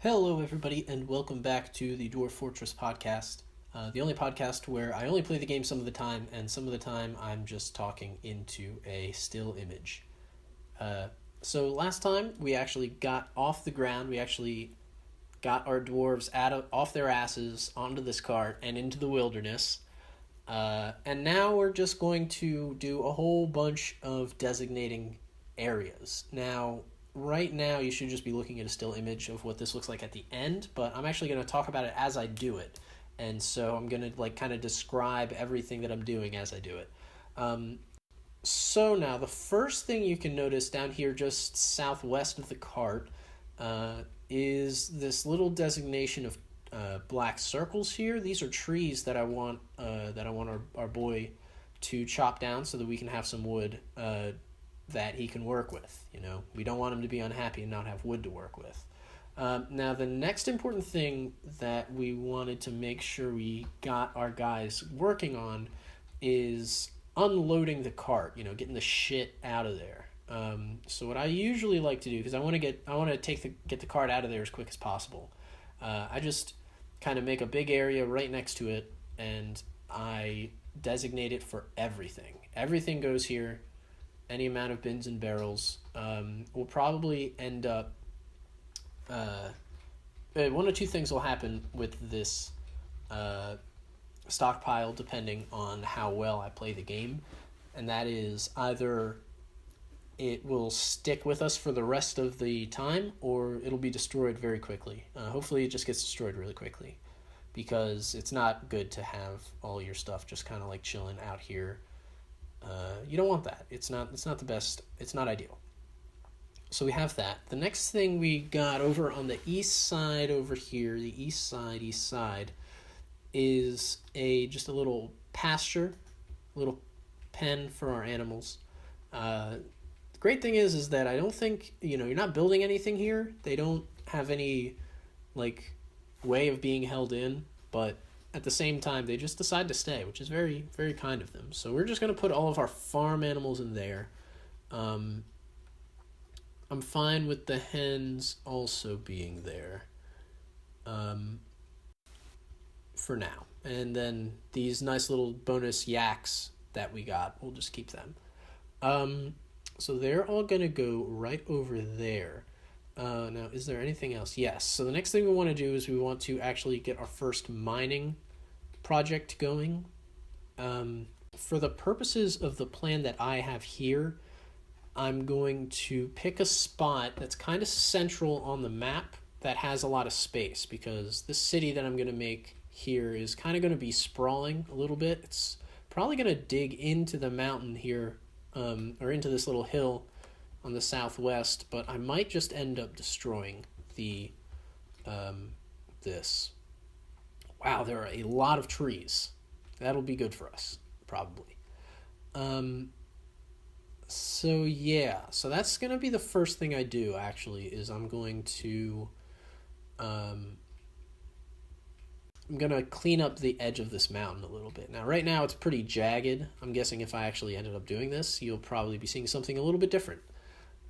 Hello, everybody, and welcome back to the Dwarf Fortress podcast. The only podcast where I only play the game some of the time, and some of the time I'm just talking into a still image. So last time we actually got off the ground. We actually got our dwarves off their asses onto this cart and into the wilderness. And now we're just going to do a whole bunch of designating areas. Now, right now you should just be looking at a still image of what this looks like at the end, but I'm actually going to talk about it as I do it. And so I'm going to kind of describe everything that I'm doing as I do it. So now the first thing you can notice down here just southwest of the cart is this little designation of black circles here. These are trees that I want our boy to chop down so that we can have some wood that he can work with. We don't want him to be unhappy and not have wood to work with. Now, the next important thing that we wanted to make sure we got our guys working on is unloading the cart. Getting the shit out of there. So what I usually like to do, because I want to get the cart out of there as quick as possible. I just kind of make a big area right next to it, and I designate it for everything. Everything goes here. Any amount of bins and barrels. Will probably end up... one of two things will happen with this stockpile depending on how well I play the game. And that is either it will stick with us for the rest of the time, or it'll be destroyed very quickly. Hopefully it just gets destroyed really quickly, because it's not good to have all your stuff just kind of like chilling out here. You don't want that. It's not the best. It's not ideal. So we have that. The next thing we got over on the east side over here, the east side, is just a little pasture, a little pen for our animals. The great thing is that I don't think, you're not building anything here. They don't have any, way of being held in, but at the same time, they just decide to stay, which is very, very kind of them. So we're just going to put all of our farm animals in there. I'm fine with the hens also being there for now. And then these nice little bonus yaks that we got, we'll just keep them. So they're all going to go right over there. Now, is there anything else? Yes. So the next thing we want to do is we want to actually get our first mining project going. For the purposes of the plan that I have here, I'm going to pick a spot that's kind of central on the map that has a lot of space, because this city that I'm going to make here is kind of going to be sprawling a little bit. It's probably going to dig into the mountain here, or into this little hill on the southwest, but I might just end up destroying this. Wow, there are a lot of trees. That'll be good for us, probably. So that's going to be the first thing I do, actually, is I'm going to clean up the edge of this mountain a little bit. Now, right now, it's pretty jagged. I'm guessing if I actually ended up doing this, you'll probably be seeing something a little bit different.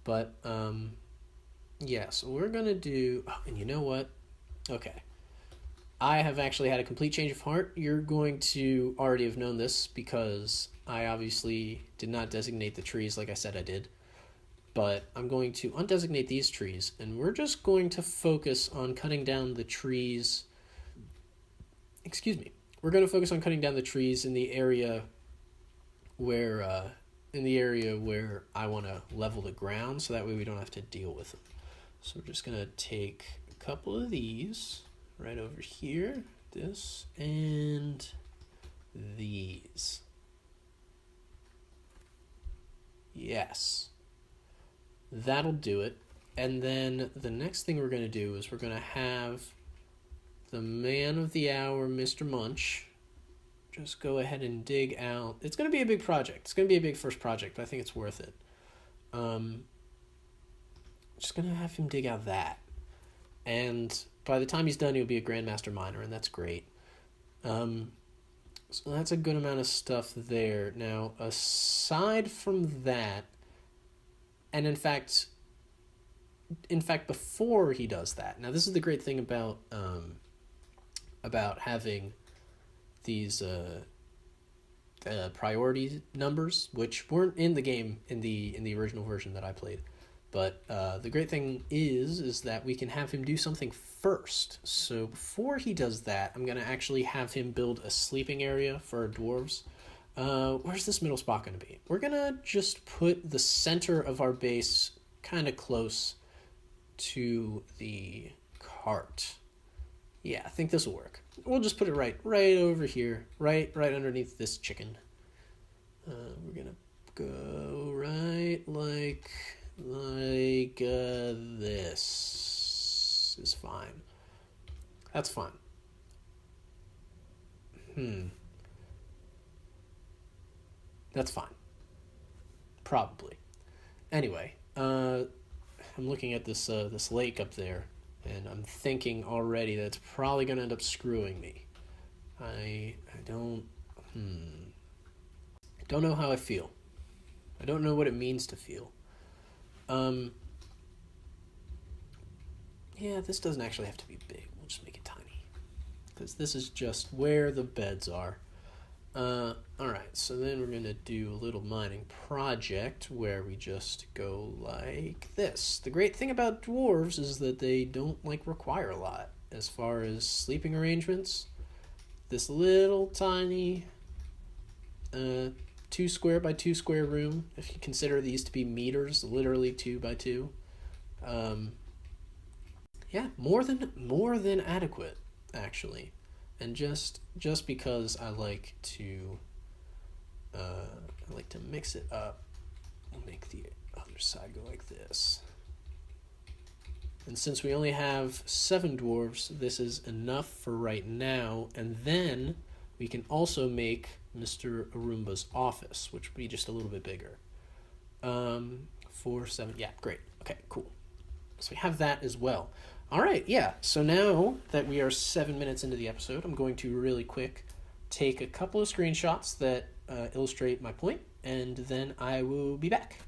But, so we're going to do... Oh, and you know what? Okay. I have actually had a complete change of heart. You're going to already have known this, because I obviously did not designate the trees like I said I did. But I'm going to undesignate these trees, and we're just going to focus on cutting down the trees... We're going to focus on cutting down the trees in the area where I want to level the ground, so that way we don't have to deal with them. So we're just going to take a couple of these right over here, this and these. Yes. That'll do it. And then the next thing we're going to do is we're going to have the man of the hour, Mr. Munch, just go ahead and dig out. It's going to be a big project. It's going to be a big first project, but I think it's worth it. Just going to have him dig out that. And by the time he's done, he'll be a Grandmaster Miner, and that's great. So that's a good amount of stuff there. Now, aside from that, and in fact, in fact, before he does that, now this is the great thing about having these priority numbers, which weren't in the game in the original version that I played. But the great thing is that we can have him do something first. So before he does that, I'm going to actually have him build a sleeping area for our dwarves. Where's this middle spot going to be? We're going to just put the center of our base kind of close to the cart. Yeah, I think this will work. We'll just put it right over here, right underneath this chicken. We're going to go right like this is fine. That's fine. That's fine. Probably. Anyway, I'm looking at this this lake up there, and I'm thinking already that it's probably going to end up screwing me. I don't know how I feel. I don't know what it means to feel. Yeah, this doesn't actually have to be big. We'll just make it tiny, because this is just where the beds are. Alright, so then we're going to do a little mining project where we just go like this. The great thing about dwarves is that they don't require a lot as far as sleeping arrangements. This little tiny 2 square by 2 square room, if you consider these to be meters, literally 2 by 2. Yeah, more than adequate, actually. And just because I like to mix it up, I'll make the other side go like this. And since we only have 7 dwarves, this is enough for right now. And then we can also make Mr. Arumba's office, which would be just a little bit bigger. 4, 7, yeah, great. Okay, cool. So we have that as well. All right, yeah. So now that we are 7 minutes into the episode, I'm going to really quick take a couple of screenshots that illustrate my point, and then I will be back.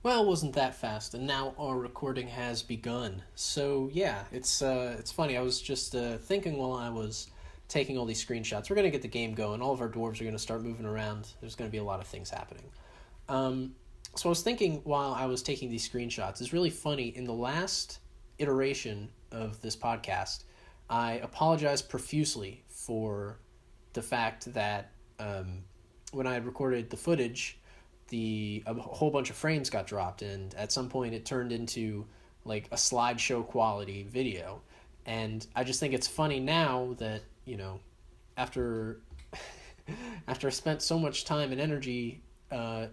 Well, wasn't that fast, and now our recording has begun. So yeah, it's funny. I was just thinking while I was taking all these screenshots, we're going to get the game going. All of our dwarves are going to start moving around. There's going to be a lot of things happening. So I was thinking while I was taking these screenshots, it's really funny. In the last iteration of this podcast, I apologized profusely for the fact that when I had recorded the footage, a whole bunch of frames got dropped, and at some point it turned into a slideshow quality video. And I just think it's funny now that, after I spent so much time and energy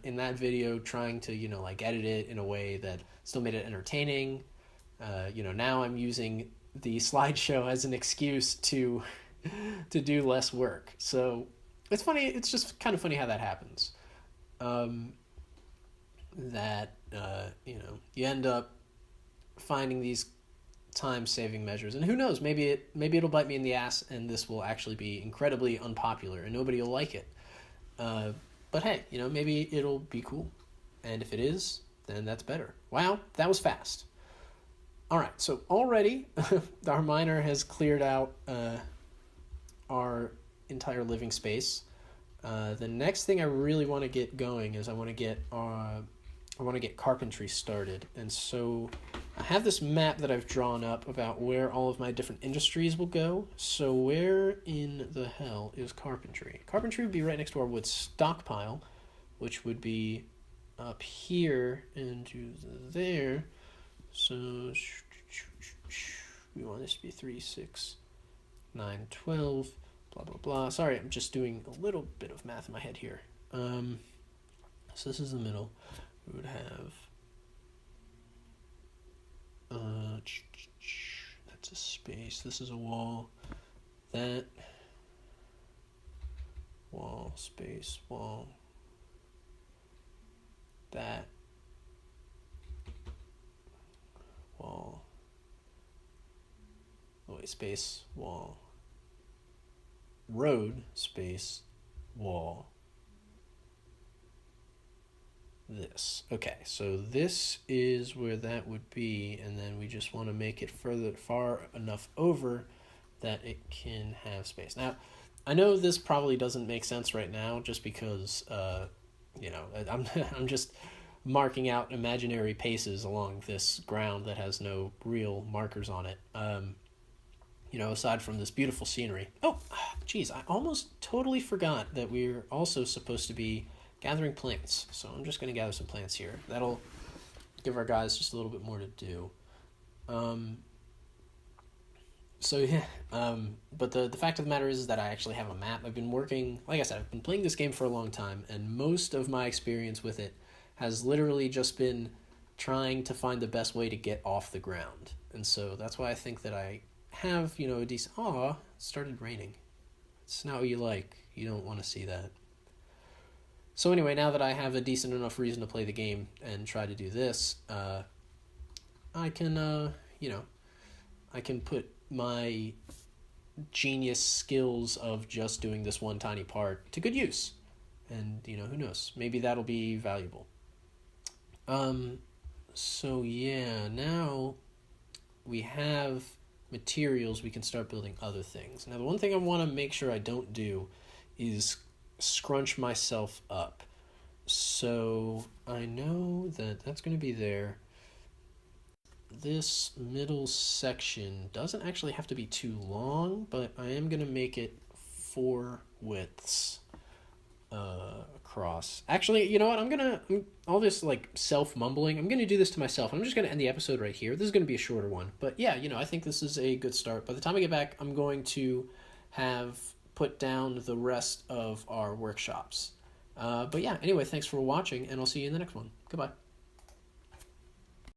in that video trying to, edit it in a way that still made it entertaining, now I'm using the slideshow as an excuse to do less work. So it's funny. It's just kind of funny how that happens. You end up finding these time-saving measures, and who knows, maybe it'll bite me in the ass, and this will actually be incredibly unpopular, and nobody will like it. But hey, maybe it'll be cool, and if it is, then that's better. Wow, that was fast. All right, so already our miner has cleared out our entire living space. The next thing I really want to get going is I want to get carpentry started. And so I have this map that I've drawn up about where all of my different industries will go. So where in the hell is carpentry? Carpentry would be right next to our wood stockpile, which would be up here into there. So we want this to be 3, 6, 9, 12, blah, blah, blah. Sorry, I'm just doing a little bit of math in my head here. So this is the middle. We would have... that's a space. This is a wall. That... wall, space, wall. That... wall. Oh wait, space, wall. Road, space, wall. this. Okay, so this is where that would be, and then we just want to make it far enough over that it can have space. Now, I know this probably doesn't make sense right now, just because I'm I'm just marking out imaginary paces along this ground that has no real markers on it. Aside from this beautiful scenery. Oh, geez, I almost totally forgot that we're also supposed to be gathering plants. So I'm just going to gather some plants here. That'll give our guys just a little bit more to do. But the fact of the matter is that I actually have a map. I've been working, like I said, I've been playing this game for a long time, and most of my experience with it has literally just been trying to find the best way to get off the ground. And so that's why I think that I have, a decent... Aw, it started raining. It's not what you like. You don't want to see that. So anyway, now that I have a decent enough reason to play the game and try to do this, I can, I can put my genius skills of just doing this one tiny part to good use. And, who knows? Maybe that'll be valuable. So yeah, now we have materials, we can start building other things. Now, the one thing I want to make sure I don't do is scrunch myself up. So I know that that's going to be there. This middle section doesn't actually have to be too long, but I am going to make it 4 widths across. Actually, you know what? All this like self-mumbling, I'm going to do this to myself. I'm just going to end the episode right here. This is going to be a shorter one. But yeah, I think this is a good start. By the time I get back, I'm going to have put down the rest of our workshops. But yeah, anyway, thanks for watching, and I'll see you in the next one. Goodbye.